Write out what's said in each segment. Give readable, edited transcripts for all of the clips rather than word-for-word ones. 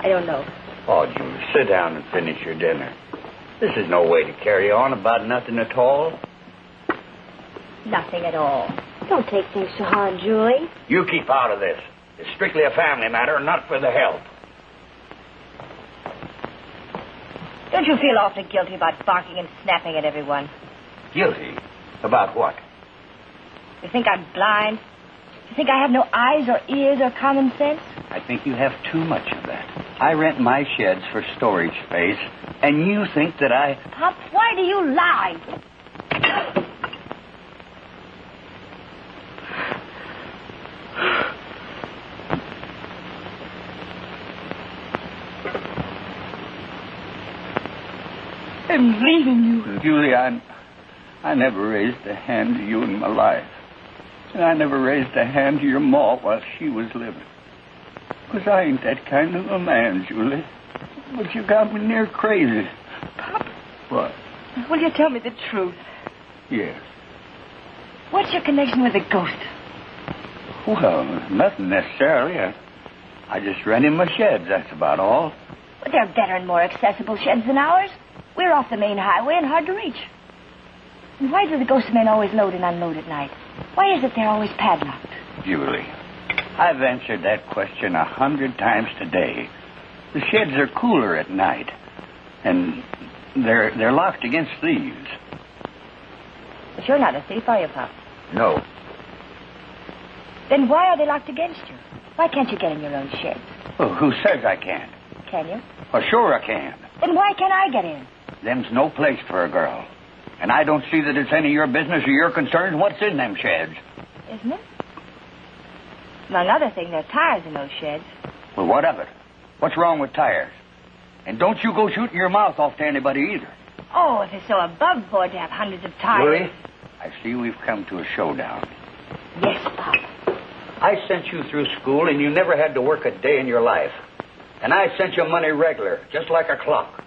I don't know. Oh, Julie, sit down and finish your dinner. This is no way to carry on about nothing at all. Nothing at all. Don't take things so hard, Julie. You keep out of this. It's strictly a family matter, not for the help. Don't you feel awfully guilty about barking and snapping at everyone? Guilty? About what? You think I'm blind? You think I have no eyes or ears or common sense? I think you have too much of that. I rent my sheds for storage space, and you think that I... Pop, why do you lie? I'm leaving you. Julie, I never raised a hand to you in my life. And I never raised a hand to your ma while she was living. Because I ain't that kind of a man, Julie. But you got me near crazy. Pop. What? Will you tell me the truth? Yes. What's your connection with the ghost? Well, nothing necessarily. I just rent in my sheds, that's about all. But they're better and more accessible sheds than ours. We're off the main highway and hard to reach. And why do the ghost men always load and unload at night? Why is it they're always padlocked? Julie, I've answered that question 100 times today. The sheds are cooler at night, and they're locked against thieves. But you're not a thief, are you, Pop? No. Then why are they locked against you? Why can't you get in your own sheds? Well, who says I can't? Can you? Well, sure I can. Then why can't I get in? Them's no place for a girl. And I don't see that it's any of your business or your concern what's in them sheds. Isn't it? Among other things, there are tires in those sheds. Well, what of it? What's wrong with tires? And don't you go shooting your mouth off to anybody either. Oh, if it's so above board to have hundreds of tires. Julie, I see we've come to a showdown. Yes, Pop. I sent you through school and you never had to work a day in your life. And I sent you money regular, just like a clock.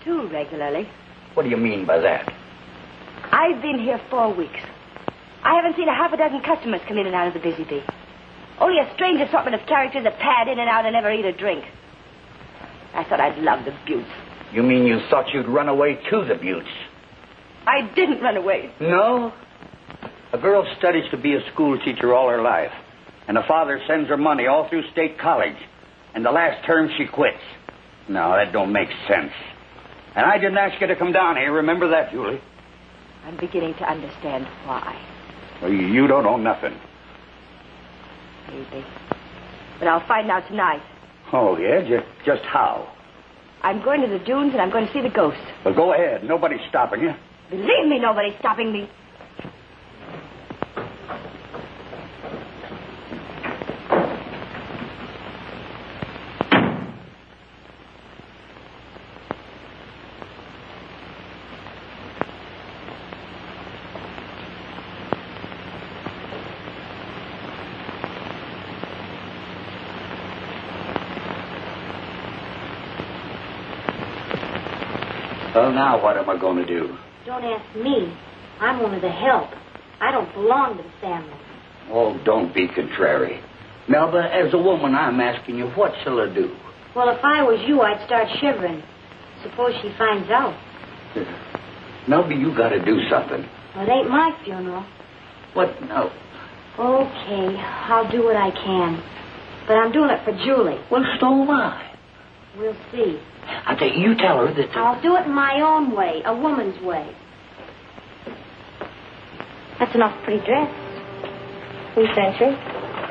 Too regularly. What do you mean by that? I've been here 4 weeks. I haven't seen a half a dozen customers come in and out of the Busy Bee. Only a strange assortment of characters that pad in and out and never eat a drink. I thought I'd love the Buttes. You mean you thought you'd run away to the Buttes? I didn't run away. No? A girl studies to be a school teacher all her life. And a father sends her money all through state college. And the last term she quits. No, that don't make sense. And I didn't ask you to come down here. Remember that, Julie? I'm beginning to understand why. Well, you don't know nothing. Maybe. But I'll find out tonight. Oh, yeah? Just how? I'm going to the dunes and I'm going to see the ghost. Well, go ahead. Nobody's stopping you. Believe me, nobody's stopping me. Well, now what am I going to do? Don't ask me. I'm one of the help. I don't belong to the family. Oh, don't be contrary. Melba, as a woman, I'm asking you, what shall I do? Well, if I was you, I'd start shivering. Suppose she finds out. Melba, you got to do something. Well, it ain't my funeral. What? No. Okay, I'll do what I can. But I'm doing it for Julie. Well, so am I. We'll see. I tell you, tell her that... I'll do it in my own way, a woman's way. That's an awful pretty dress. Who sent you?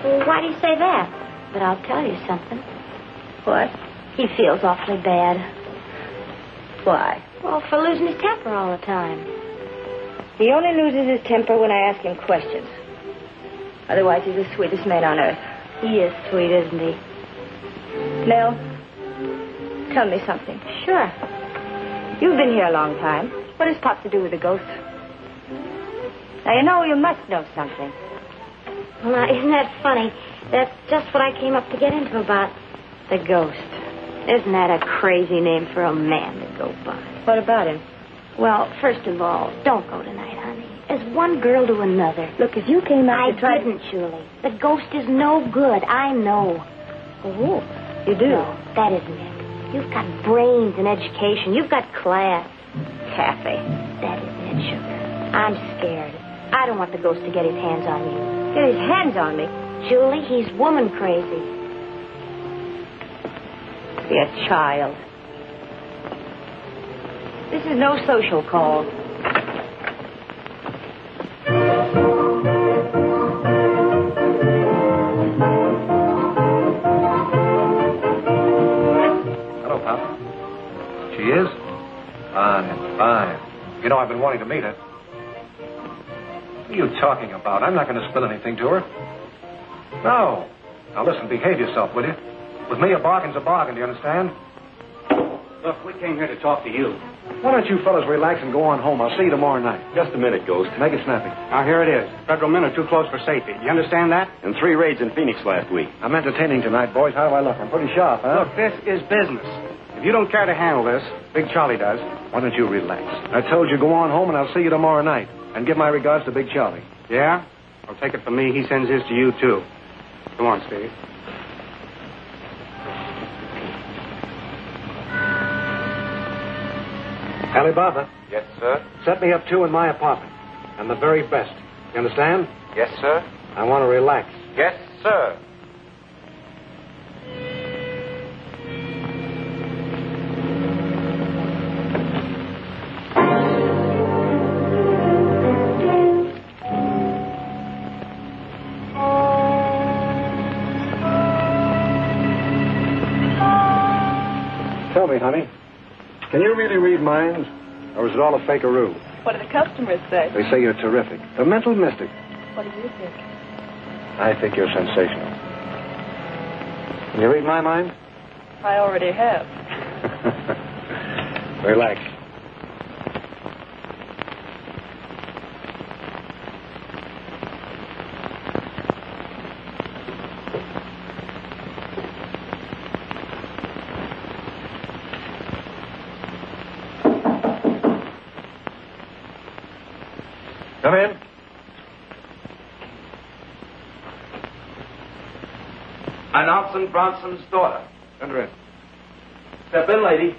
Well, why do you say that? But I'll tell you something. What? He feels awfully bad. Why? Well, for losing his temper all the time. He only loses his temper when I ask him questions. Otherwise, he's the sweetest man on earth. He is sweet, isn't he? Nell, tell me something. Sure. You've been here a long time. What has Pop to do with the ghost? Now, you know, you must know something. Well, now, isn't that funny? That's just what I came up to get into about the ghost. Isn't that a crazy name for a man to go by? What about him? Well, first of all, don't go tonight, honey. As one girl to another. Look, if you came out I to try... didn't, Julie. The ghost is no good. I know. Oh, You do? No, that isn't it. You've got brains and education. You've got class. Kathy. That isn't it, sugar. I'm scared. I don't want the ghost to get his hands on you. Get his hands on me? Julie, he's woman crazy. Be a child. This is no social call. Hello, Pop. She is? Fine. You know, I've been wanting to meet her. What are you talking about? I'm not going to spill anything to her. No. Now, listen, behave yourself, will you? With me, a bargain's a bargain, do you understand? Look, we came here to talk to you. Why don't you fellas relax and go on home? I'll see you tomorrow night. Just a minute, Ghost. Make it snappy. Now, here it is. Federal men are too close for safety. Do you understand that? And 3 raids in Phoenix last week. I'm entertaining tonight, boys. How do I look? I'm pretty sharp, huh? Look, this is business. If you don't care to handle this, Big Charlie does. Why don't you relax? I told you go on home, and I'll see you tomorrow night. And give my regards to Big Charlie. Yeah? Well, take it from me. He sends his to you, too. Come on, Steve. Alibaba. Yes, sir. Set me up 2 in my apartment. And the very best. You understand? Yes, sir. I want to relax. Yes, sir. Tell me, honey, can you really read minds? Or is it all a fakearoo? What do the customers say? They say you're terrific. A mental mystic. What do you think? I think you're sensational. Can you read my mind? I already have. Relax. Come in. Announcing Bronson's daughter. Enter in. Step in, lady.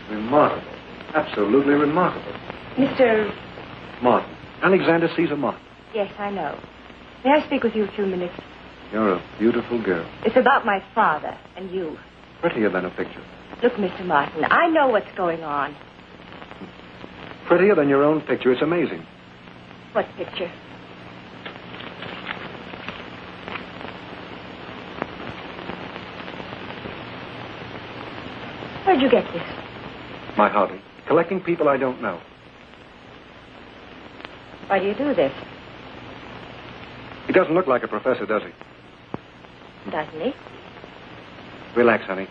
Remarkable. Absolutely remarkable. Mr. Martin. Alexander Caesar Martin. Yes, I know. May I speak with you a few minutes? You're a beautiful girl. It's about my father and you. Prettier than a picture. Look, Mr. Martin, I know what's going on. Prettier than your own picture. It's amazing. What picture? Where'd you get this? My hobby. Collecting people I don't know. Why do you do this? He doesn't look like a professor, does he? Doesn't he? Relax, honey.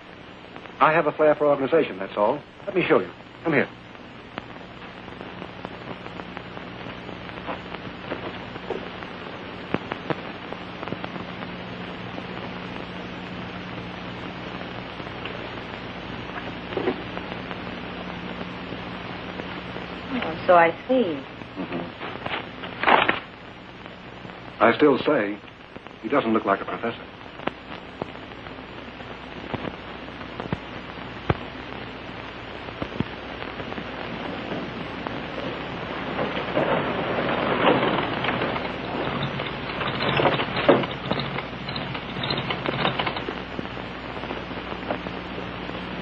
I have a flair for organization, that's all. Let me show you. Come here. Oh, so I see. I still say he doesn't look like a professor.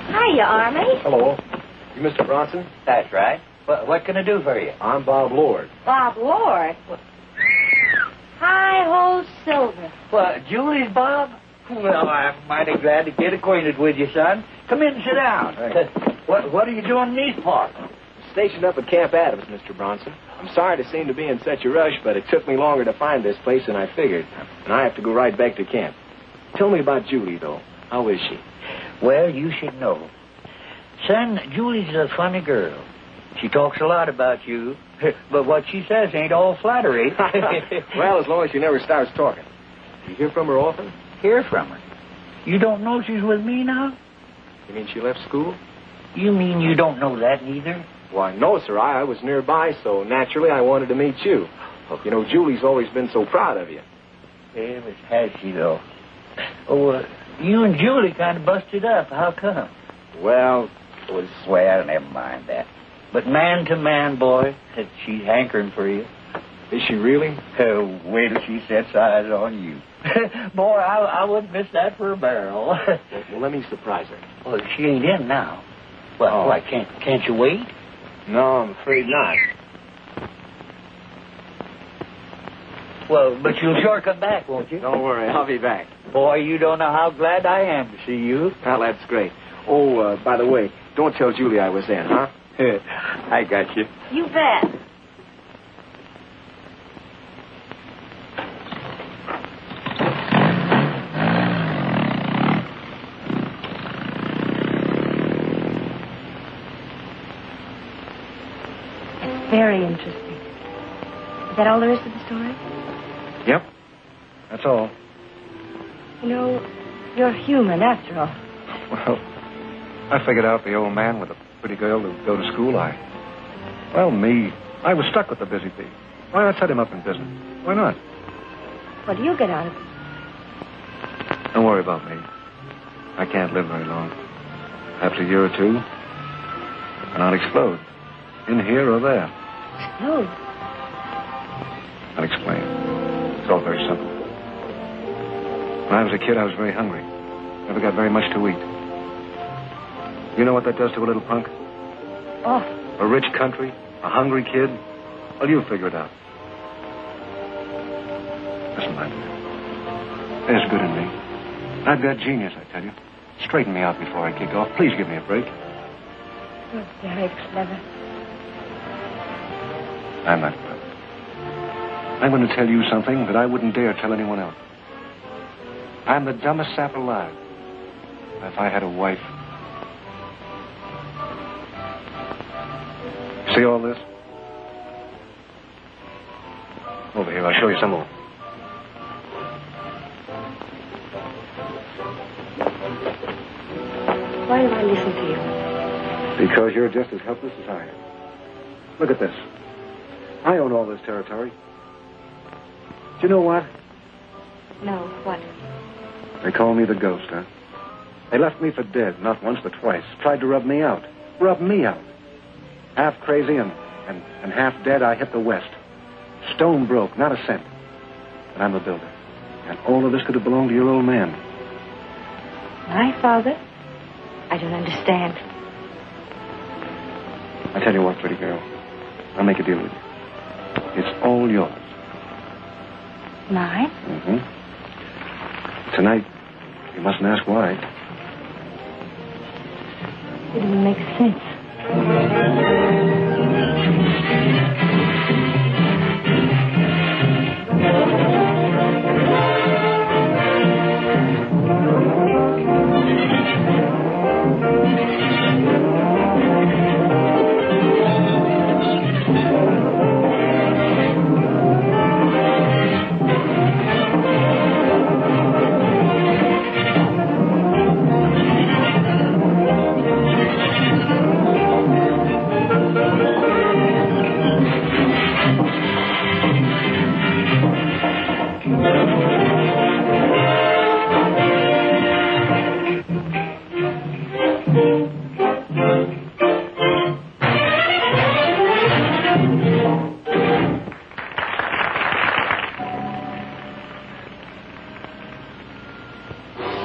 Hiya, Army. Hello. You Mr. Bronson? That's right. What can I do for you? I'm Bob Lord. Bob Lord. Hi-ho silver. What, Julie's Bob? Well, I'm mighty glad to get acquainted with you, son. Come in and sit down. What are you doing in these parts? Stationed up at Camp Adams, Mr. Bronson. I'm sorry to seem to be in such a rush, but it took me longer to find this place than I figured. And I have to go right back to camp. Tell me about Julie, though. How is she? Well, you should know. Son, Julie's a funny girl. She talks a lot about you, but what she says ain't all flattery. Well, as long as she never starts talking. You hear from her often? Hear from her? You don't know she's with me now? You mean she left school? You mean you don't know that neither? Why, no, sir. I was nearby, so naturally I wanted to meet you. You know, Julie's always been so proud of you. Yeah, but has she, though? Oh, you and Julie kind of busted up. How come? Well, Well, never mind that. But man to man, boy, she's hankering for you. is she really? Wait till she sets eyes on you. Boy, I wouldn't miss that for a barrel. Well, let me surprise her. Well, she ain't in now. Well, why, can't you wait? No, I'm afraid not. Well, but you'll sure come back, won't you? Don't worry, I'll be back. Boy, you don't know how glad I am to see you. Well, that's great. Oh, by the way, don't tell Julie I was in, huh? I got you. You bet. It's very interesting. Is that all there is to the story? Yep. That's all. You know, you're human after all. Well, I figured out the old man with a pretty girl to go to school. I was stuck with the busy bee. Why not set him up in business? Why not? What do you get out of it? Don't worry about me. I can't live very long. Perhaps a year or two, and I'll explode. In here or there. Explode? I'll explain. It's all very simple. When I was a kid, I was very hungry. Never got very much to eat. You know what that does to a little punk? Oh. A rich country, a hungry kid. Well, you figure it out. Listen, my dear. There's good in me. I've got genius, I tell you. Straighten me out before I kick off. Please give me a break. You're very clever. I'm not clever. I'm going to tell you something that I wouldn't dare tell anyone else. I'm the dumbest sap alive. If I had a wife. See all this? Over here, I'll show you some more. Why do I listen to you? Because you're just as helpless as I am. Look at this. I own all this territory. Do you know what? No, what? They call me the ghost, huh? They left me for dead, not once but twice. Tried to rub me out. Rub me out. Half crazy and half dead, I hit the West. Stone broke, not a cent. But I'm the builder. And all of this could have belonged to your old man. My father? I don't understand. I tell you what, pretty girl. I'll make a deal with you. It's all yours. Mine? Mm-hmm. Tonight, you mustn't ask why. It doesn't make sense.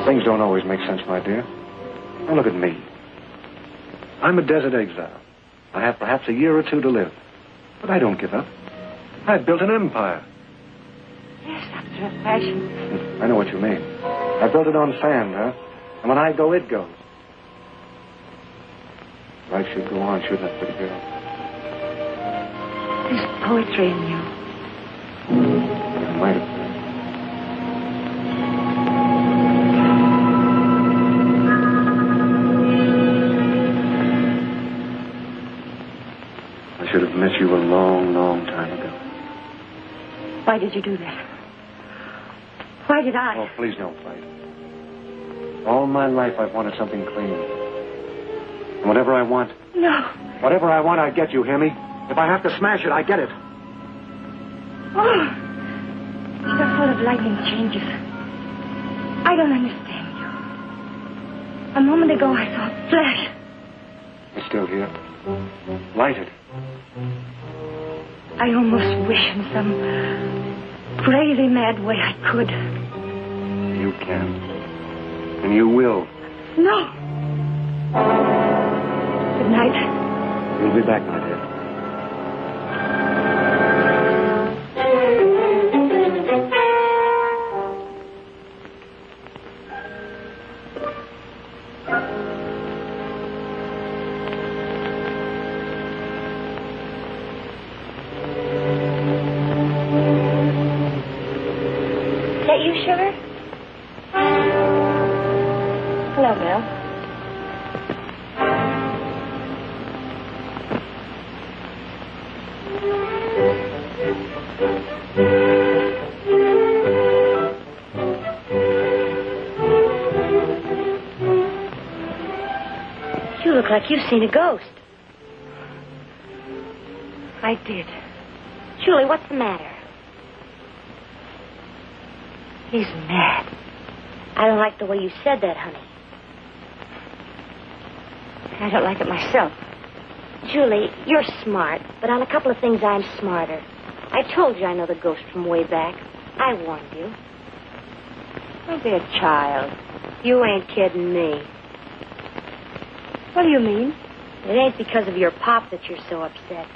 Things don't always make sense, my dear. Now look at me. I'm a desert exile. I have perhaps a year or two to live. But I don't give up. I've built an empire. Yes, after a fashion. I know what you mean. I built it on sand, huh? And when I go, it goes. Life should go on, shouldn't it, pretty girl? There's poetry in you. It might have been. I should have met you a long, long time ago. Why did you do that? Why did I? Oh, please don't fight. All my life I've wanted something clean. And whatever I want... No. Whatever I want, I get, you hear me? If I have to smash it, I get it. Oh. You're full of of lightning changes. I don't understand you. A moment ago, I saw a flash. It's still here. Lighted. I almost wish in some crazy, mad way I could. You can. And you will. No. Good night. You'll be back, my dear. Sugar? Hello, Bill. You look like you've seen a ghost. I did. Julie, what's the matter? He's mad. I don't like the way you said that, honey. I don't like it myself. Julie, you're smart, but on a couple of things I'm smarter. I told you I know the ghost from way back. I warned you. Don't be a child. You ain't kidding me. What do you mean? It ain't because of your pop that you're so upset.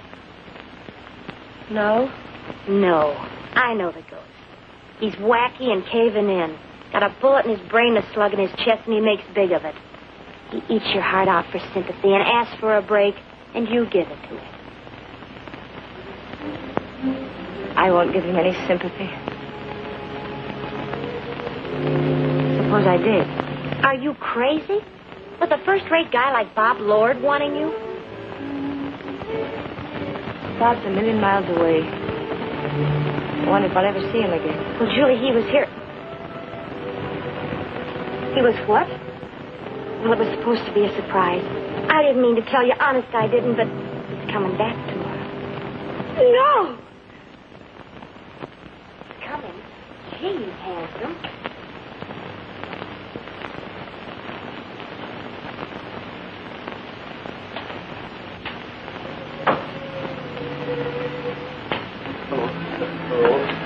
No? No. I know the ghost. He's wacky and caving in. Got a bullet in his brain, a slug in his chest, and he makes big of it. He eats your heart out for sympathy and asks for a break, and you give it to him. I won't give him any sympathy. Suppose I did. Are you crazy? With a first-rate guy like Bob Lord wanting you? Bob's a million miles away. I wonder if I'll ever see him again. Well, Julie, he was here. He was what? Well, it was supposed to be a surprise. I didn't mean to tell you. Honest, I didn't, but he's coming back tomorrow. No! He's coming. Gee, he's handsome.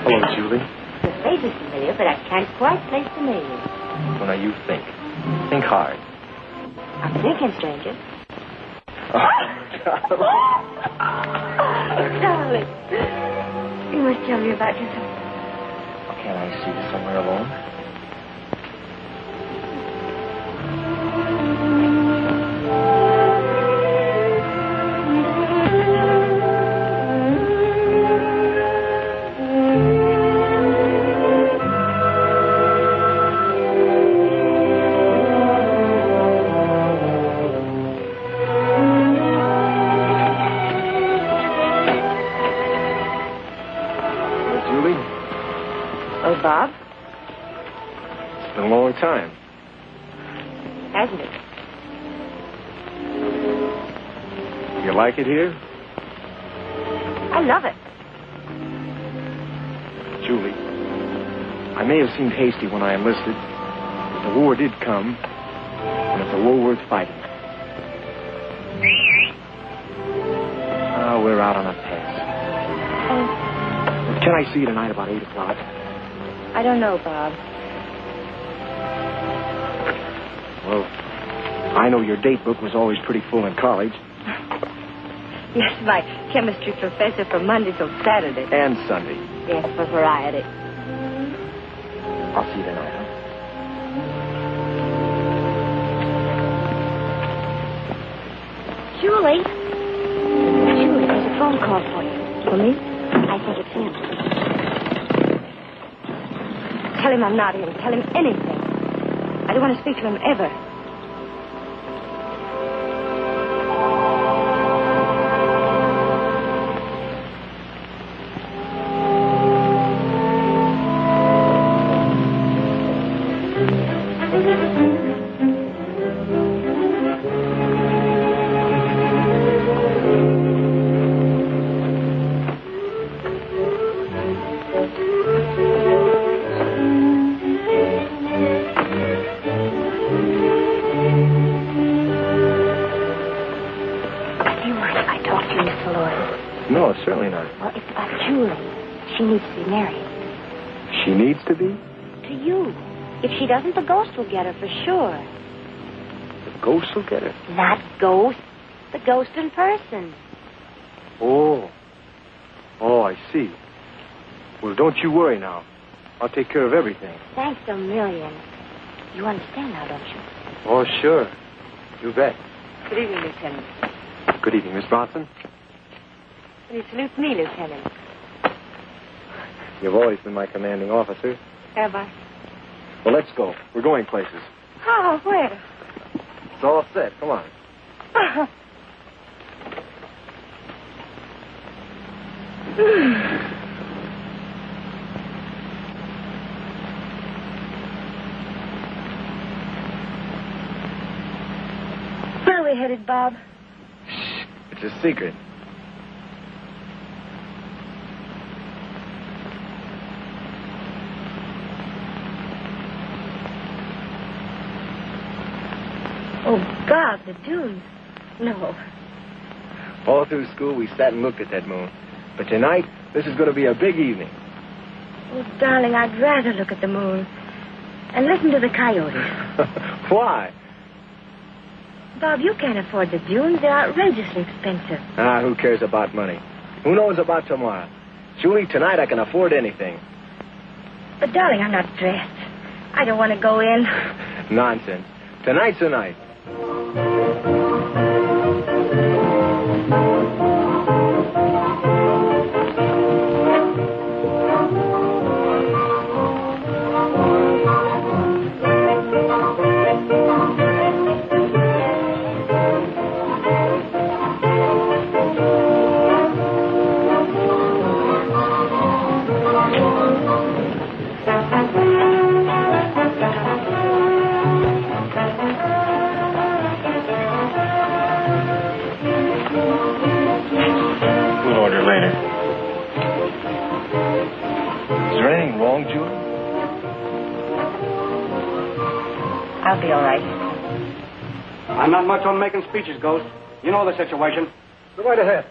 Hello, Julie. The face is familiar, but I can't quite place the name. Well, now you think. Think hard. I'm thinking, stranger. Darling. You must tell me about yourself. Can't I see you somewhere alone? Bob? It's been a long time. Hasn't it? You like it here? I love it. Julie, I may have seemed hasty when I enlisted, but the war did come, and it's a war worth fighting. We're out on a pass. Can I see you tonight about 8 o'clock? I don't know, Bob. Well, I know your date book was always pretty full in college. Yes, my chemistry professor from Monday till Saturday. And Sunday. Yes, for variety. I'll see you tonight, huh? Julie, there's a phone call for you. For me? I think it's him. Tell him I'm not him. Tell him anything. I don't want to speak to him ever. certainly not. Well, it's about Julie. She needs to be married. She needs to be? To you. If she doesn't, the ghost will get her for sure. The ghost will get her? Not ghost. The ghost in person. Oh. Oh, I see. Well, don't you worry now. I'll take care of everything. Thanks a million. You understand now, don't you? Oh, sure. You bet. Good evening, Lieutenant. Good evening, Miss Bronson. Please salute me, Lieutenant. You've always been my commanding officer. Have I? Well, let's go. We're going places. Oh, where? It's all set. Come on. Where are we headed, Bob? Shh. It's a secret. Oh, God, the dunes. No. All through school, we sat and looked at that moon. But tonight, this is going to be a big evening. Oh, darling, I'd rather look at the moon and listen to the coyotes. Why? Bob, you can't afford the dunes. They're outrageously expensive. Ah, who cares about money? Who knows about tomorrow? Julie, tonight I can afford anything. But, darling, I'm not dressed. I don't want to go in. Nonsense. Tonight's the night. I'll be all right. I'm not much on making speeches, Ghost. You know the situation. Go right ahead.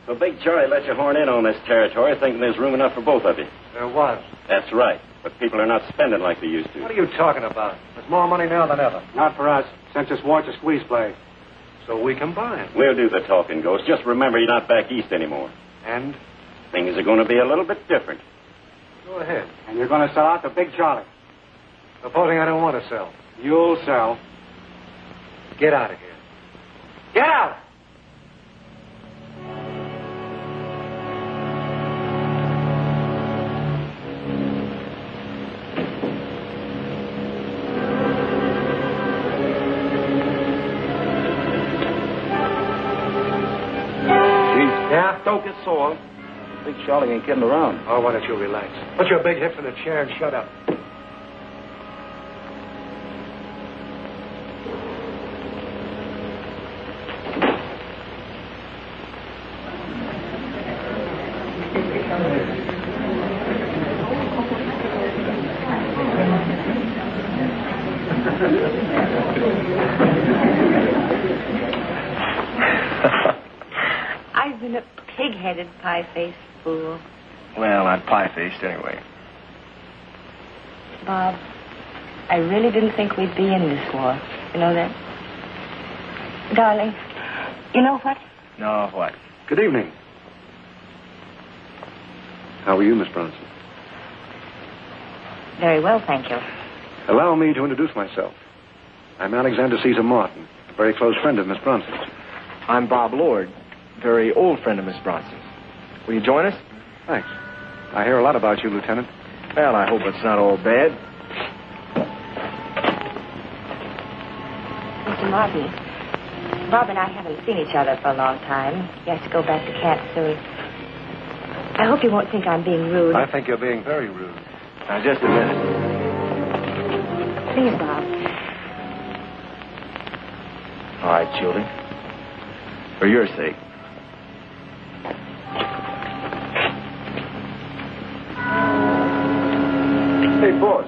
So Big Charlie let you horn in on this territory thinking there's room enough for both of you. There was. That's right. But people are not spending like they used to. What are you talking about? There's more money now than ever. Not for us. Since this war's a squeeze play. So we combine. We'll do the talking, Ghost. Just remember you're not back east anymore. And? Things are going to be a little bit different. Go ahead. And you're going to sell out to Big Charlie. Supposing I don't want to sell. You'll sell. Get out of here. Get out! Yeah? Don't get sore. Big Charlie ain't kidding around. Oh, why don't you relax? Put your big hips in the chair and shut up. I've been a pig-headed, pie-faced fool. Well, not pie-faced anyway. Bob, I really didn't think we'd be in this war. You know that? Darling, you know what? No, what? Good evening. How are you, Miss Bronson? Very well, thank you. Allow me to introduce myself. I'm Alexander Caesar Martin, a very close friend of Miss Bronson's. I'm Bob Lord, very old friend of Miss Bronson's. Will you join us? Thanks. I hear a lot about you, Lieutenant. Well, I hope it's not all bad. Mr. Martin, Bob and I haven't seen each other for a long time. He has to go back to camp soon. I hope you won't think I'm being rude. I think you're being very rude. Now, just a minute. Please, Bob. All right, children. For your sake. Hey, boss.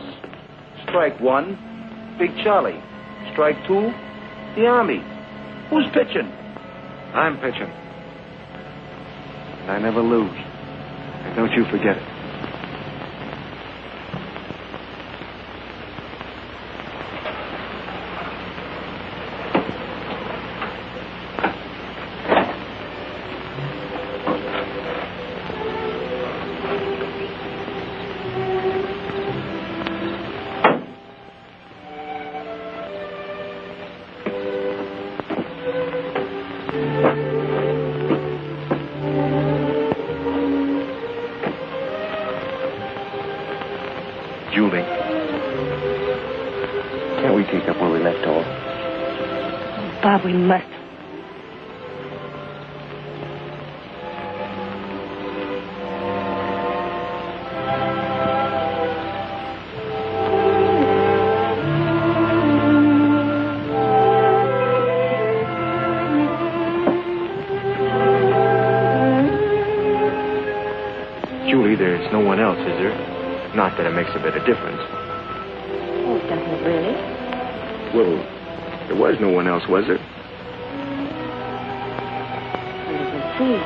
Strike one, Big Charlie. Strike two, the Army. Who's pitching? I'm pitching. And I never lose. And don't you forget it. Julie, can't we take up where we left off? Bob, we must. Julie, there's no one else, is there? Not that it makes a bit of difference. Oh, it doesn't really. Well, there was no one else, was there? Let's see.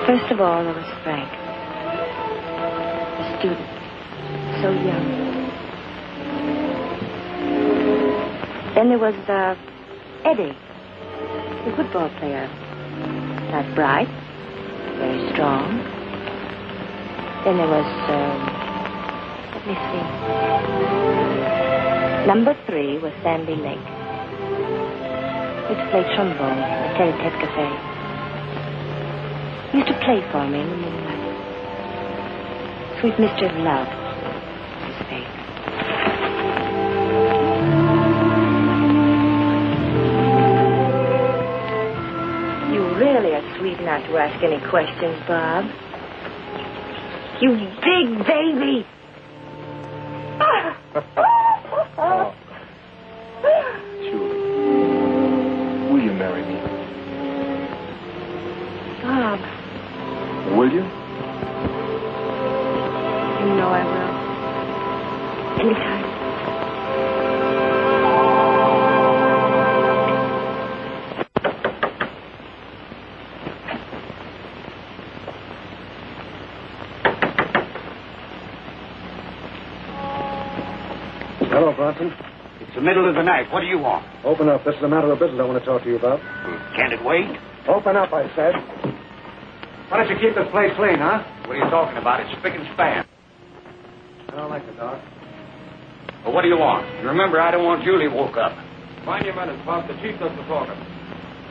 First of all, there was Frank. A student. So young. Then there was, Eddie. The football player. Not bright. Very strong. Then there was, let me see. Number 3 was Sandy Lake. He used to play trombone in the Tete Cafe. He used to play for me in the moonlight. Sweet Mister of Love was his face. You really are sweet not to ask any questions, Bob. You big baby! Oh. Julie, will you marry me? Bob, Will you? you know I will. Anytime. Hello, Bronson. It's the middle of the night. What do you want? Open up. This is a matter of business I want to talk to you about. Can't it wait? Open up, I said. Why don't you keep this place clean, huh? What are you talking about? It's spick and span. I don't like the dog. Well, what do you want? You remember, I don't want Julie woke up. Mind your manners, Bob. The chief does the talking.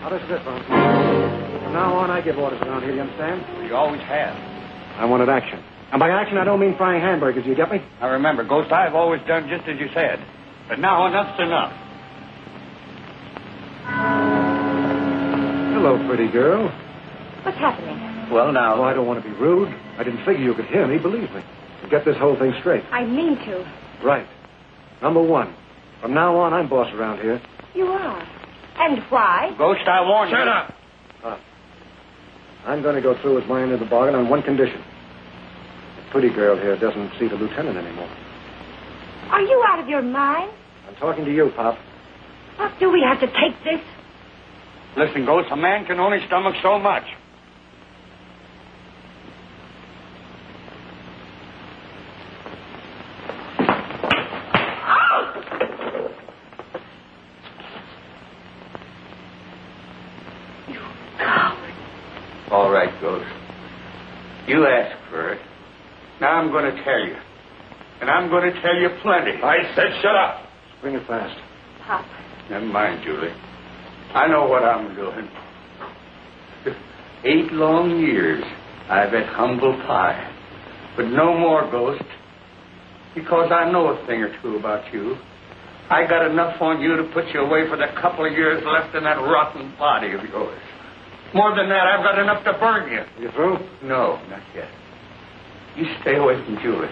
Now, this is it, Bronson. From now on, I give orders around here, you understand? You always have. I wanted action. And by action, I don't mean frying hamburgers, you get me? Now, remember, Ghost, I've always done just as you said. But now enough's enough. Hello, pretty girl. What's happening? Well, now... Oh, I don't want to be rude. I didn't figure you could hear me, believe me. And get this whole thing straight. I mean to. Right. Number 1. From now on, I'm boss around here. You are. And why? Ghost, I warn you. Shut up! I'm going to go through with my end of the bargain on one condition. The pretty girl here doesn't see the lieutenant anymore. Are you out of your mind? I'm talking to you, Pop. What do we have to take this? Listen, Ghost, a man can only stomach so much. All right, Ghost. You asked for it. Now I'm going to tell you. And I'm going to tell you plenty. I said shut up. Bring it fast. Pop. Never mind, Julie. I know what I'm doing. 8 long years I've had humble pie. But no more, Ghost. Because I know a thing or two about you. I got enough on you to put you away for the couple of years left in that rotten body of yours. More than that, I've got enough to burn you. You through? No, not yet. You stay away from Julie.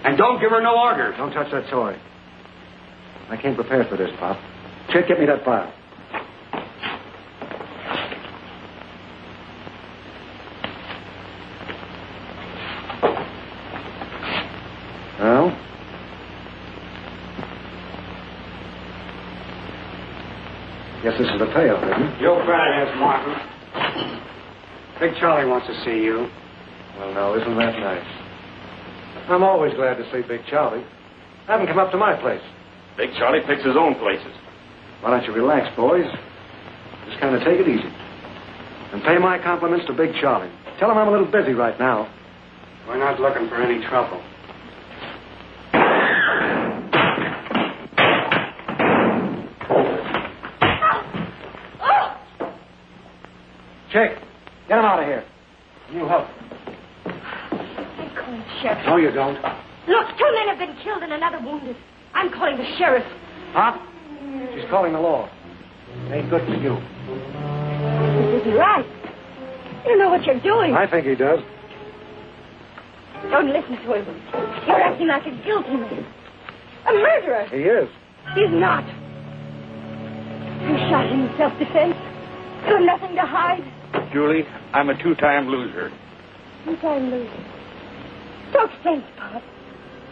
And don't give her no orders. Don't touch that toy. I came prepared for this, Pop. Chick, get me that file. Well? Guess this is the payoff, isn't it? Your credit is, Martin. Big Charlie wants to see you. Well, now, isn't that nice? I'm always glad to see Big Charlie. Have him come up to my place. Big Charlie picks his own places. Why don't you relax, boys? Just kind of take it easy. And pay my compliments to Big Charlie. Tell him I'm a little busy right now. We're not looking for any trouble. Chick, get him out of here. You help. I'm calling the sheriff. No, you don't. Look, 2 men have been killed and another wounded. I'm calling the sheriff. Huh? She's calling the law. It ain't good for you. This isn't right. You know what you're doing. I think he does. Don't listen to him. You're acting like a guilty man. A murderer. He is. He's not. You shot him in self-defense. You have nothing to hide. Julie, I'm a 2-time loser. 2-time loser. Talk sense, Pop.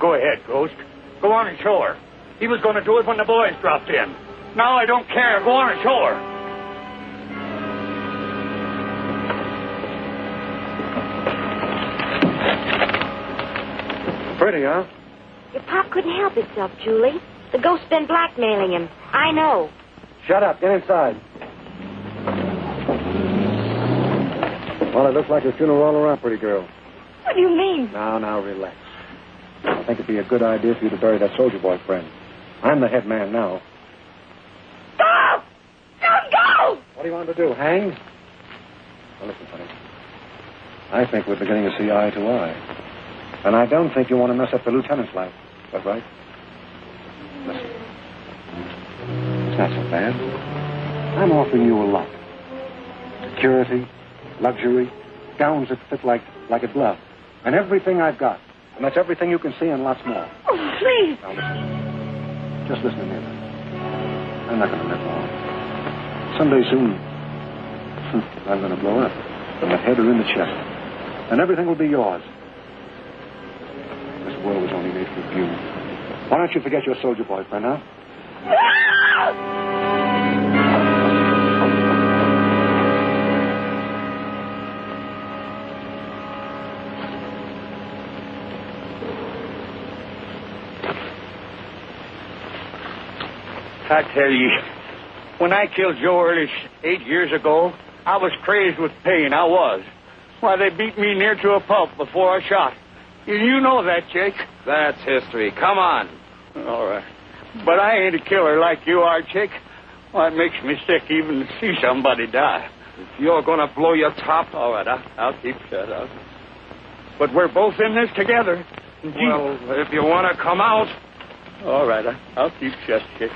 Go ahead, Ghost. Go on and show her. He was going to do it when the boys dropped in. Now I don't care. Go on and show her. Pretty, huh? Your Pop couldn't help himself, Julie. The ghost's been blackmailing him. I know. Shut up. Get inside. Well, it looks like a funeral all around, pretty girl. What do you mean? Now, relax. I think it'd be a good idea for you to bury that soldier boy friend. I'm the head man now. Go! Don't go! What do you want to do, hang? Well, listen, honey. I think we're beginning to see eye to eye. And I don't think you want to mess up the lieutenant's life. Is that right? Listen. It's not so bad. I'm offering you a lot. Security, luxury, gowns that fit like a glove. And everything I've got. And that's everything you can see and lots more. Oh, please. Now, listen. Just listen to me. I'm not going to live long. Someday soon, I'm going to blow up. In the head or in the chest. And everything will be yours. This world was only made for you. Why don't you forget your soldier boyfriend, huh? I tell you, when I killed Joe Earlish 8 years ago, I was crazed with pain. I was. Why, they beat me near to a pulp before I shot. You know that, Jake. That's history. Come on. All right. But I ain't a killer like you are, Jake. Well, it makes me sick even to see somebody die. If you're going to blow your top... All right, I'll keep shut up. But we're both in this together. Well, if you want to come out... All right, I'll keep shut, Jake.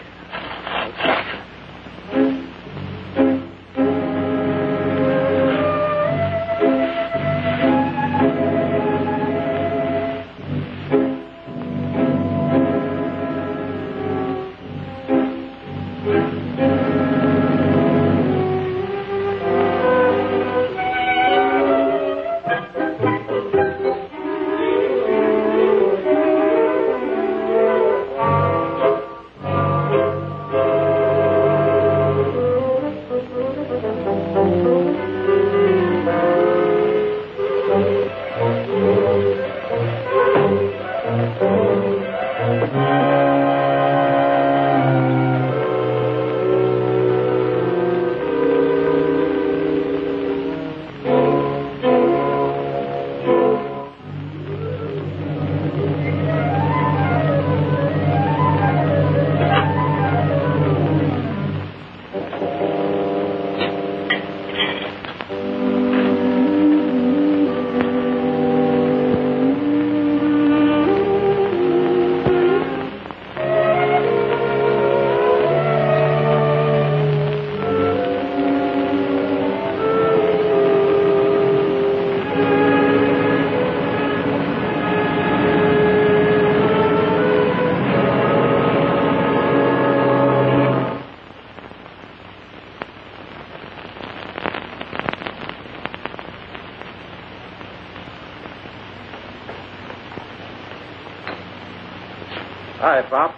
Hi, Pop.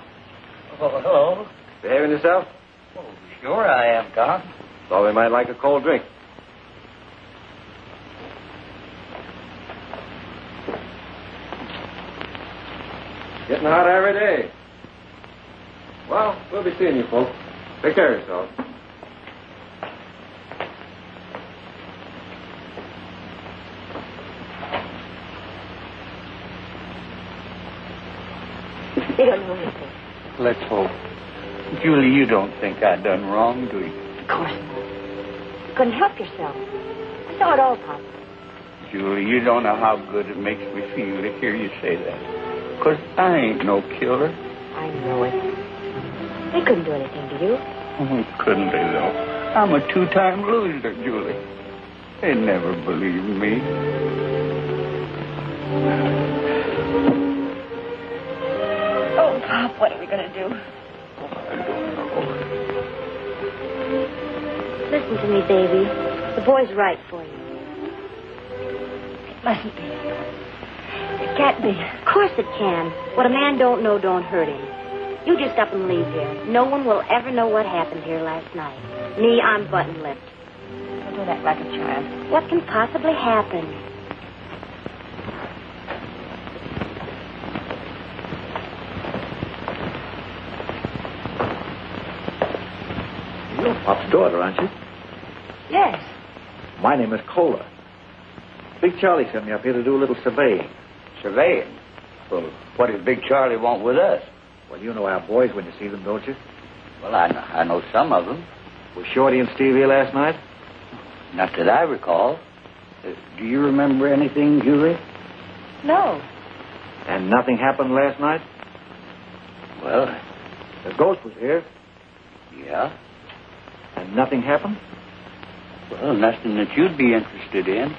Oh, hello. Behaving yourself? Oh, sure I am, Tom. Thought we might like a cold drink. Getting hot every day. Well, we'll be seeing you folks. Take care of yourselves. They don't know anything. Let's hope. Julie, you don't think I done wrong, do you? Of course not. You couldn't help yourself. I saw it all, Pop. Julie, you don't know how good it makes me feel to hear you say that. 'Cause I ain't no killer. I know it. They couldn't do anything to you. Oh, couldn't they, though? I'm a two-time loser, Julie. They never believed me. Oh, Pop, what are we going to do? I don't know. Listen to me, baby. The boy's right for you. It mustn't be. It can't be. Of course it can. What a man don't know don't hurt him. You just up and leave here. No one will ever know what happened here last night. Me, I'm button-lipped. Don't do that like a child. What can possibly happen? You're Pop's daughter, aren't you? Yes. My name is Kohler. Big Charlie sent me up here to do a little surveying. Surveying? Well, what does Big Charlie want with us? Well, you know our boys when you see them, don't you? Well, I know some of them. Was Shorty and Steve here last night? Not that I recall. Do you remember anything, Julie? No. And nothing happened last night? Well, The ghost was here, yeah. and nothing happened? Well, nothing that you'd be interested in.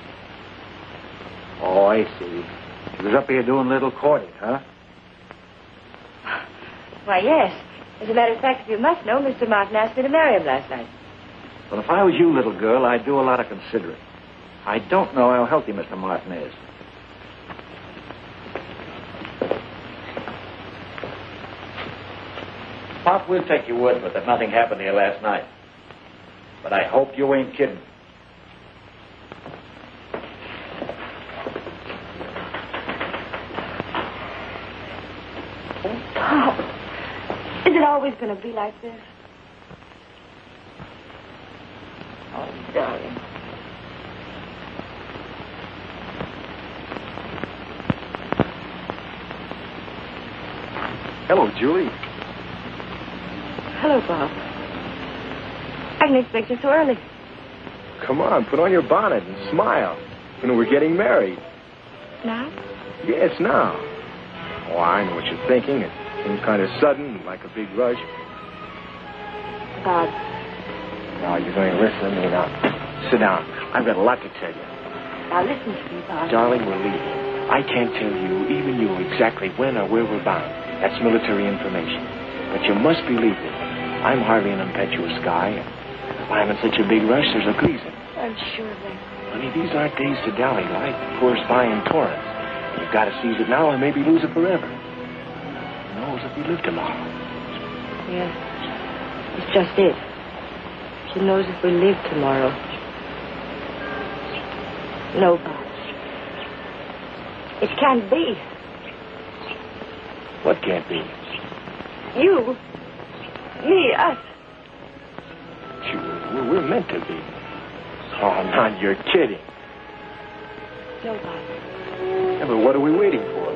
Oh, I see. He was up here doing a little courting, huh? Why, yes. As a matter of fact, if you must know, Mr. Martin asked me to marry him last night. Well, if I was you, little girl, I'd do a lot of considering. I don't know how healthy Mr. Martin is. Pop, we'll take your word for it that nothing happened here last night. But I hope you ain't kidding. Pop, is it always going to be like this? Oh, darling. Hello, Julie. Hello, Bob. I didn't expect you so early. Come on, put on your bonnet and smile. You know, we're getting married. Now? Yes, now. Oh, I know what you're thinking. It seems kind of sudden, like a big rush. Bob. Now, you're going to listen to me now. Sit down. I've got a lot to tell you. Now, listen to me, Bob. Darling, we're leaving. I can't tell you, even you, exactly when or where we're bound. That's military information. But you must believe me. I'm hardly an impetuous guy. If I'm in such a big rush, there's a reason. I'm sure of that. Honey, these aren't days to dally. Life pours by in torrents. You've got to seize it now or maybe lose it forever. Who knows if we live tomorrow? Yeah. It's just it. She knows if we live tomorrow. No, Bob. It can't be. What can't be? You. Me, us. Julie, we're meant to be. Oh, now you're kidding. No, Bob. Yeah, but what are we waiting for?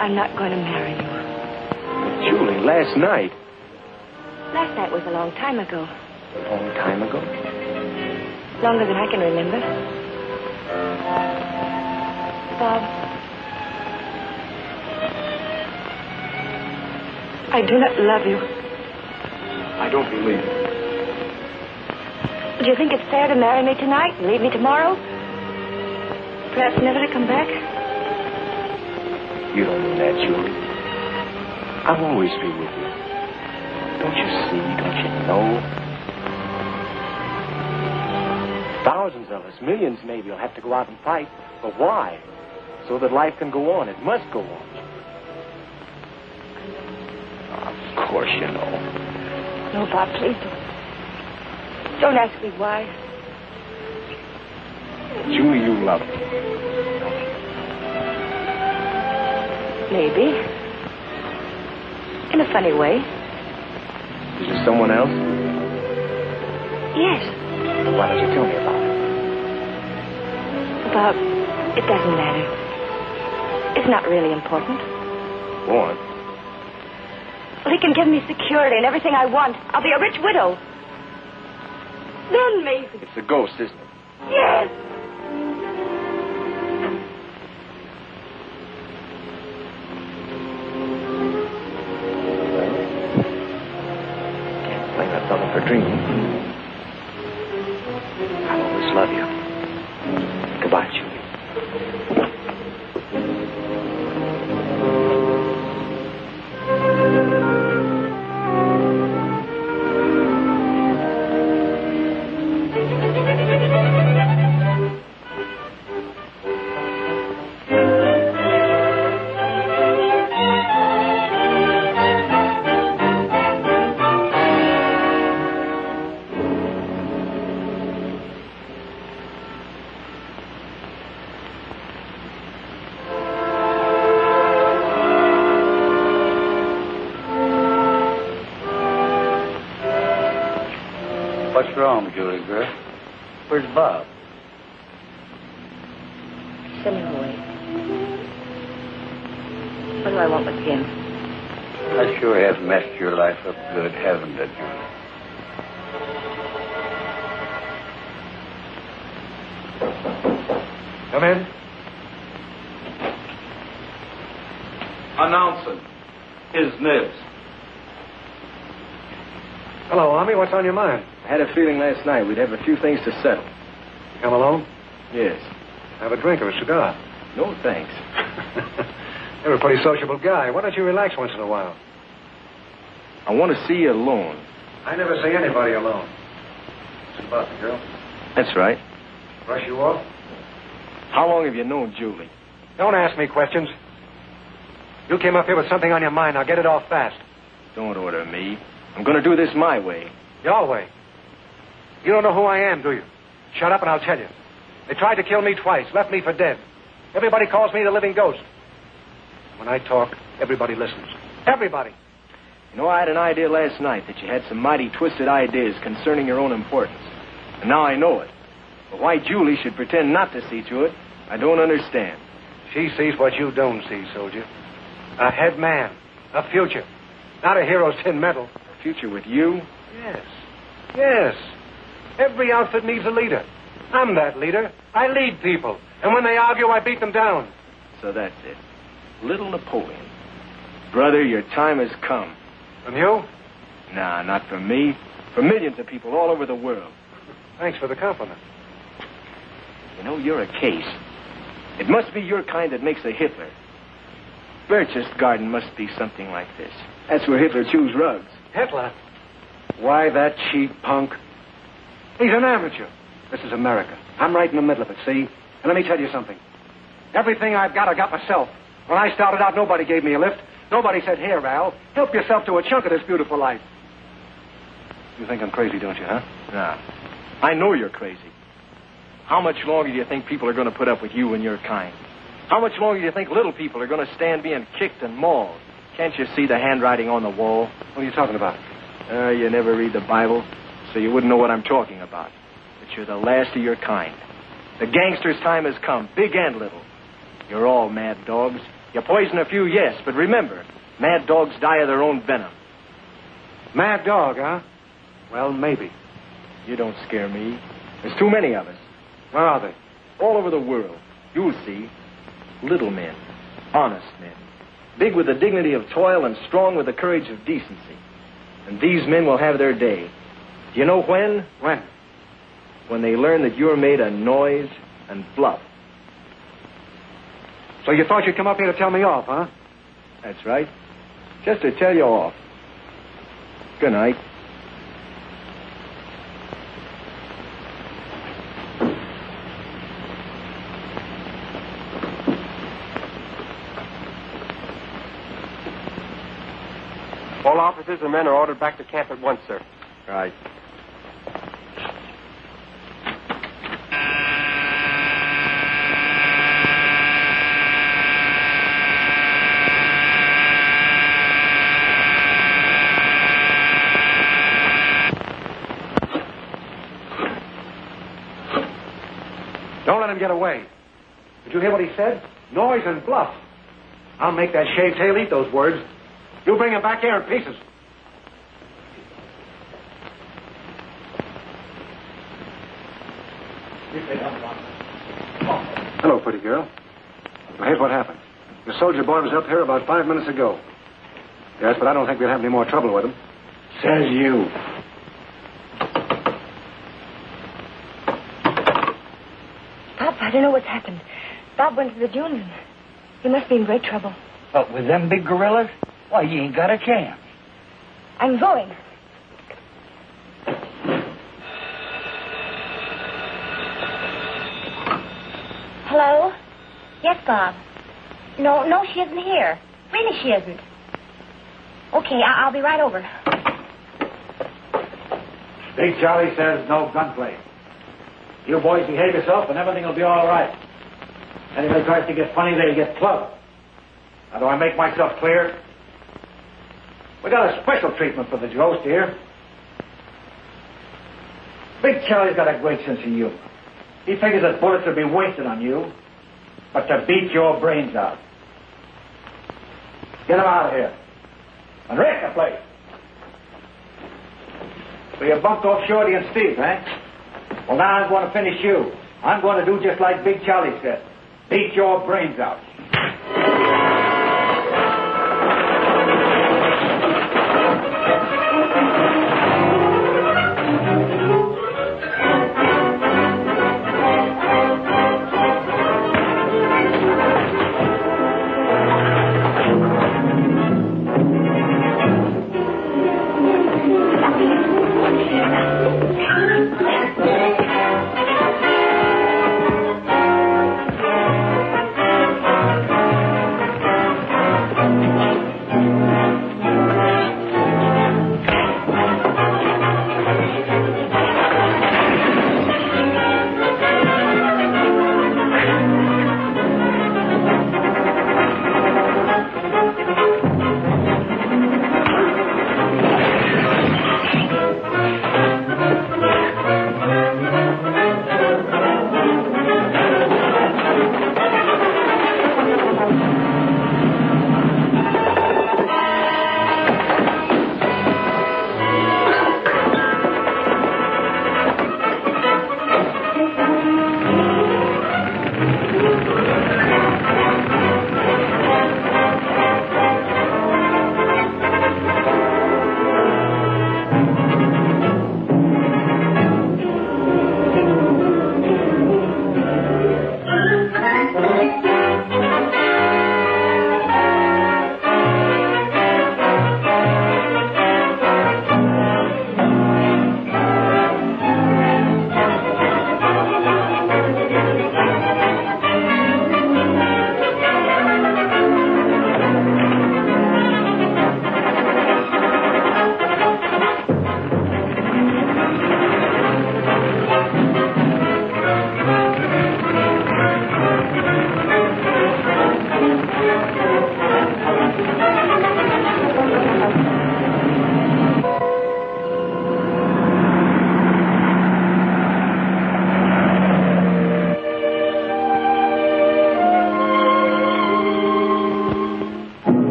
I'm not going to marry you. But Julie, last night. Last night was a long time ago. A long time ago? Longer than I can remember. Bob. I do not love you. I don't believe it. Do you think it's fair to marry me tonight and leave me tomorrow? Perhaps never to come back? You don't mean that, Julie. I'll always be with you. Don't you see? Don't you know? Thousands of us, millions maybe, will have to go out and fight. But why? So that life can go on. It must go on. Of course you know. No, Bob, please don't ask me why. Julie, you love me. Maybe. In a funny way. Is there someone else? Yes. Why don't you tell me about it? Bob, it doesn't matter. It's not really important. Go on. Well, he can give me security and everything I want. I'll be a rich widow. Then maybe. It's the ghost, isn't it? Yes. Can't blame that fella for dreaming. I'll always love you. Goodbye, Julie. What's wrong, Julie, girl? Where's Bob? Send him away. What do I want with him? I sure have messed your life up good, haven't it, Julie? Come in. Announcing his nibs. Hello, Army. What's on your mind? I had a feeling last night we'd have a few things to settle. You come alone? Yes. Have a drink or a cigar. No thanks. You're a pretty sociable guy. Why don't you relax once in a while? I want to see you alone. I never see anybody alone. What's it about the girl? That's right. Brush you off? How long have you known Julie? Don't ask me questions. You came up here with something on your mind. Now get it off fast. Don't order me. I'm going to do this my way. Your way. You don't know who I am, do you? Shut up and I'll tell you. They tried to kill me twice, left me for dead. Everybody calls me the living ghost. When I talk, everybody listens. Everybody. You know, I had an idea last night that you had some mighty twisted ideas concerning your own importance. And now I know it. But why Julie should pretend not to see to it, I don't understand. She sees what you don't see, soldier. A head man. A future. Not a hero's tin medal. A future with you? Yes. Yes. Every outfit needs a leader. I'm that leader. I lead people. And when they argue, I beat them down. So that's it. Little Napoleon. Brother, your time has come. From you? Nah, not from me. From millions of people all over the world. Thanks for the compliment. You know, you're a case. It must be your kind that makes a Hitler. Berchtesgaden must be something like this. That's where Hitler chews rugs. Hitler? Why, that cheap punk. He's an amateur. This is America. I'm right in the middle of it, see? And let me tell you something. Everything I've got, I got myself. When I started out, nobody gave me a lift. Nobody said, here, Al, help yourself to a chunk of this beautiful life. You think I'm crazy, don't you, huh? Nah. I know you're crazy. How much longer do you think people are going to put up with you and your kind? How much longer do you think little people are going to stand being kicked and mauled? Can't you see the handwriting on the wall? What are you talking about? You never read the Bible, so you wouldn't know what I'm talking about. But you're the last of your kind. The gangster's time has come, big and little. You're all mad dogs. You poison a few, yes, but remember, mad dogs die of their own venom. Mad dog, huh? Well, maybe. You don't scare me. There's too many of us. Where are they? All over the world. You'll see. Little men. Honest men. Big with the dignity of toil and strong with the courage of decency. And these men will have their day. Do you know when? When? When they learn that you're made of noise and bluff. So you thought you'd come up here to tell me off, huh? That's right. Just to tell you off. Good night. All officers and men are ordered back to camp at once, sir. Right. Don't let him get away. Did you hear what he said? Noise and bluff. I'll make that shaved tail eat those words. You bring him back here in pieces. Hello, pretty girl. Well, here's what happened. The soldier boy was up here about 5 minutes ago. Yes, but I don't think we'll have any more trouble with him. Says you. Pop, I don't know what's happened. Bob went to the dunes. He must be in great trouble. But with them big gorillas, why, you ain't got a chance. I'm going. Hello? Yes, Bob. No, she isn't here. Really, she isn't. Okay, I'll be right over. Big Charlie says no gunplay. You boys behave yourself and everything will be all right. Anybody tries to get funny, they get clubbed. Now, do I make myself clear? We got a special treatment for the ghost here. Big Charlie's got a great sense of humor. He figures that bullets will be wasted on you, but to beat your brains out. Get him out of here. And wreck the place. So you bumped off Shorty and Steve, eh? Well, now I'm going to finish you. I'm going to do just like Big Charlie said. Beat your brains out.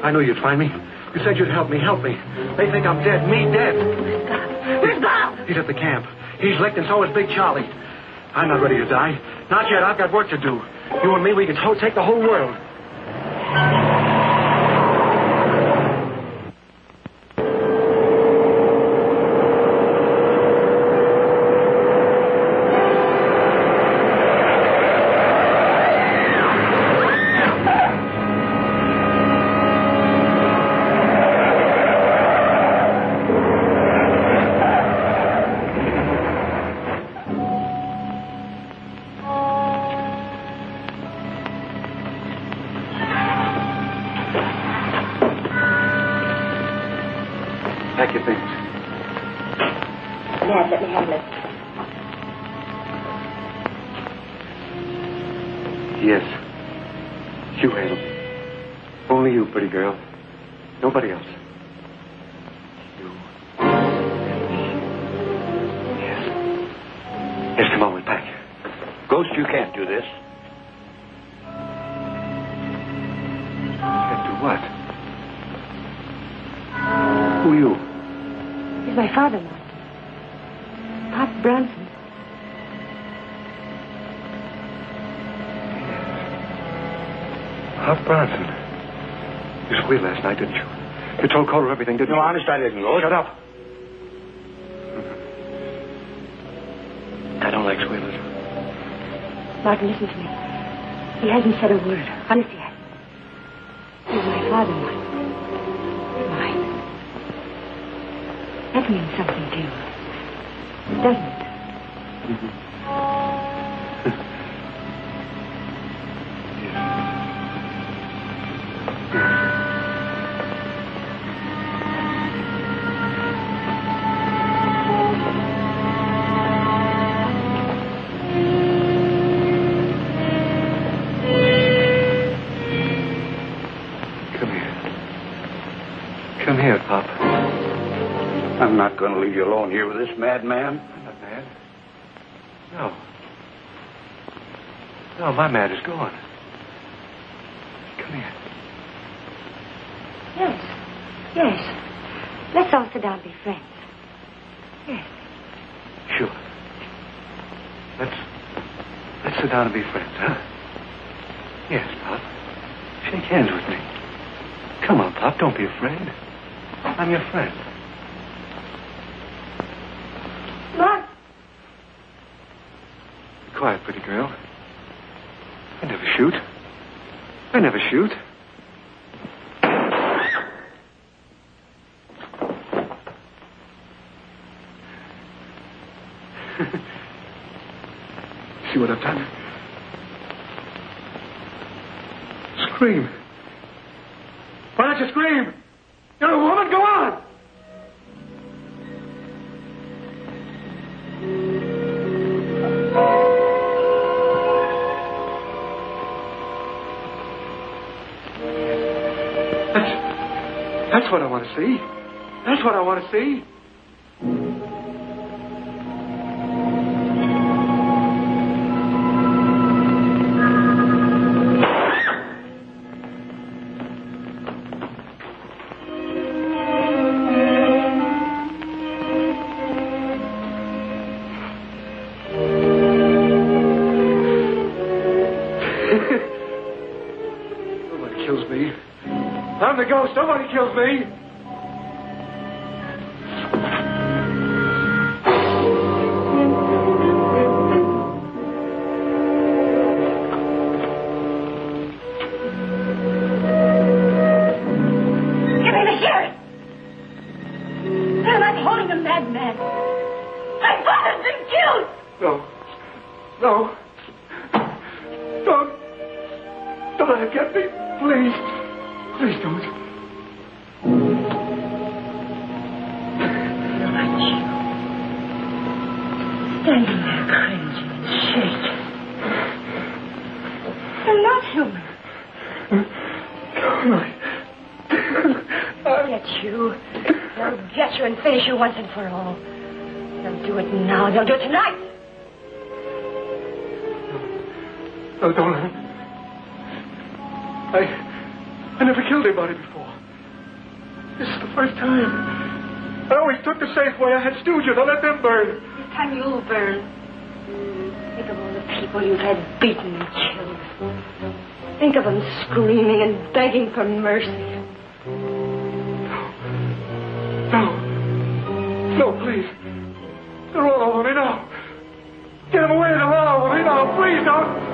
I knew you'd find me. You said you'd help me. Help me. They think I'm dead. Me dead. Where's Bob? He's at the camp. He's licked, and so is Big Charlie. I'm not ready to die. Not yet. I've got work to do. You and me, we can take the whole world. Pack your things. Dad, let me have this. Yes. You handle me. Only you, pretty girl. Nobody else. You. Yes. Yes, come on, we pack. Ghost, you can't do this. Can't do what? Who are you? He's my father-in-law. Pop Bronson. Pop Bronson. You squealed last night, didn't you? You told Cole everything, didn't you? No, honest, I didn't, Ghost. Shut up. I don't like squealers. Martin, listen to me. He hasn't said a word. Honest, he hasn't. He's my father-in-law. Mine. That means something to you. Doesn't it? Come here, Pop. I'm not going to leave you alone here with this madman. I'm not mad. No. No, my mad is gone. Come here. Yes. Yes. Let's all sit down and be friends. Yes. Sure. Let's sit down and be friends, huh? Yes, Pop. Shake hands with me. Come on, Pop. Don't be afraid. I'm your friend. Mark! Be quiet, pretty girl. I never shoot. I never shoot. See what I've done? Scream. Why don't you scream? You're a woman, go on! That's what I want to see. That's what I want to see. Nobody kills me. I'm the ghost. Nobody kills me. Give me the sheriff! I'm holding a madman. My father's been killed! No. No. Don't let him get me. Please. Please don't. Standing there cringing and shaking. You're not human. They'll get you. They'll get you and finish you once and for all. They'll do it now. They'll do it tonight. No, don't let him. I I never killed anybody before. This is the first time. I always took the safe way. I had stooges. I let them burn. This time you'll burn. Think of all the people you've had beaten and killed. Think of them screaming and begging for mercy. No, please. They're all over me now. Get them away. They're all over me now. Please don't.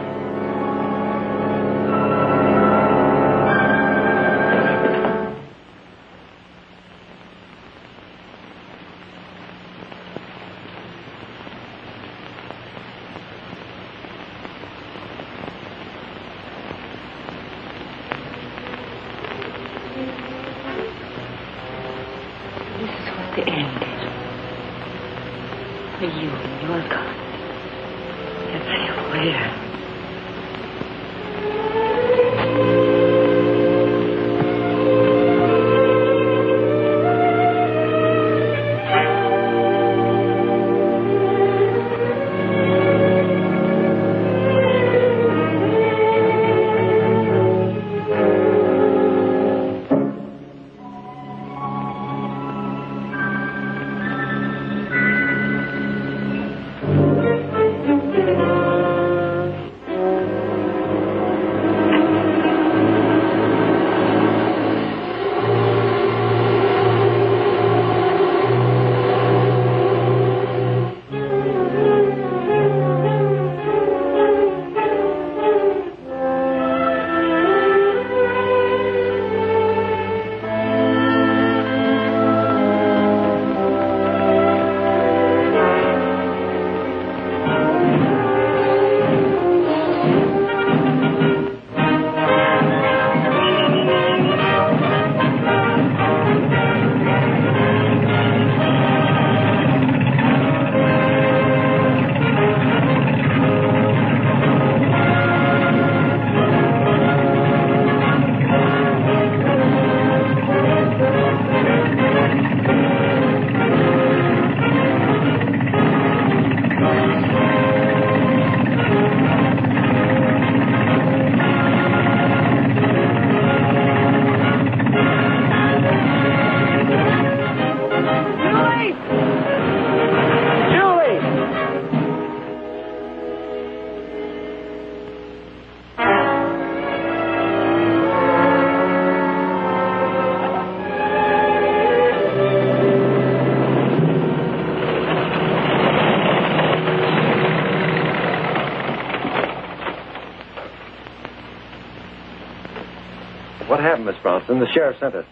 What happened, Miss Bronson? The sheriff sent us.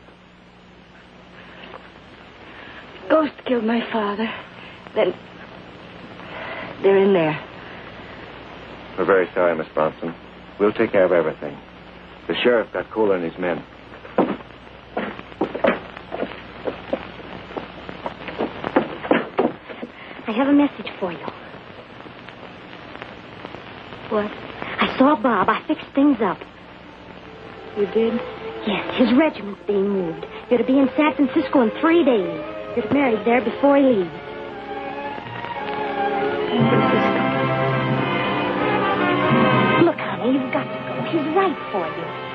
Ghost killed my father. Then they're in there. We're very sorry, Miss Bronson. We'll take care of everything. The sheriff got Kohler and his men. I have a message for you. What? I saw Bob. I fixed things up. You did? Yes, his regiment's being moved. They're to be in San Francisco in 3 days. They're to marry there before he leaves. San Francisco. Look, honey, you've got to go. He's right for you.